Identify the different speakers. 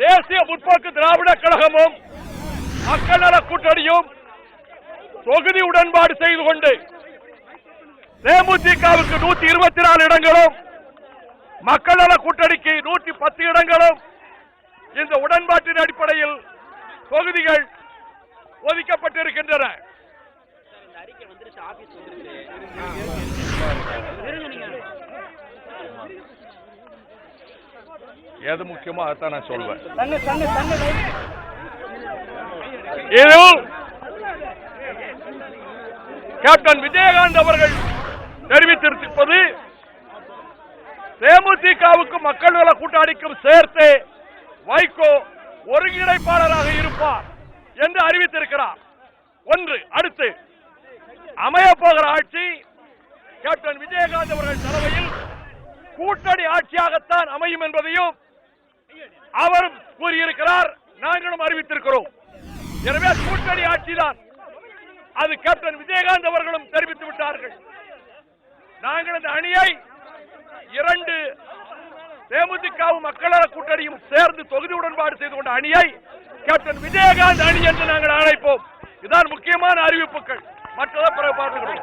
Speaker 1: தேசிய முற்போக்கு திராவிட கழகமும் மக்கள் நல கூட்டணியும் தொகுதி உடன்பாடு செய்து கொண்டு தேமுதிகவுக்கு 124 இடங்களும் மக்கள் நல கூட்டணிக்கு 110 இடங்களும் இந்த உடன்பாட்டின் அடிப்படையில் தொகுதிகள் ஒதுக்கப்பட்டிருக்கின்றன. எது முக்கியமோ அதான் நான் சொல்வேன். இதில் கேப்டன் விஜயகாந்த் அவர்கள் தெரிவித்திருப்பது தேமுதிகவுக்கு மக்கள் நல கூட்டணிக்கும் சேர்த்து வைகோ ஒருங்கிணைப்பாளராக இருப்பார் என்று அறிவித்திருக்கிறார். ஒன்று. அடுத்து அமைய போகிற ஆட்சி கேப்டன் விஜயகாந்த் அவர்கள் தலைமையில் கூட்டணி ஆட்சியாகத்தான் அமையும் என்பதையும் அவரும் கூறியிருக்கிறார், நாங்களும் அறிவித்திருக்கிறோம். எனவே கூட்டணி ஆட்சிதான் அது கேப்டன் விஜயகாந்த் அவர்களும் தெரிவித்து விட்டார்கள். நாங்கள் இந்த அணியை 2 தேமுதிகவும் மக்கள் நல கூட்டணியும் சேர்ந்து தொகுதி உடன்பாடு செய்து கொண்ட அணியை கேப்டன் விஜயகாந்த் அணி என்று நாங்கள் அழைப்போம். இதுதான் முக்கியமான அறிவிப்புகள். மற்றதை பிறகு பார்த்துக்கிறோம்.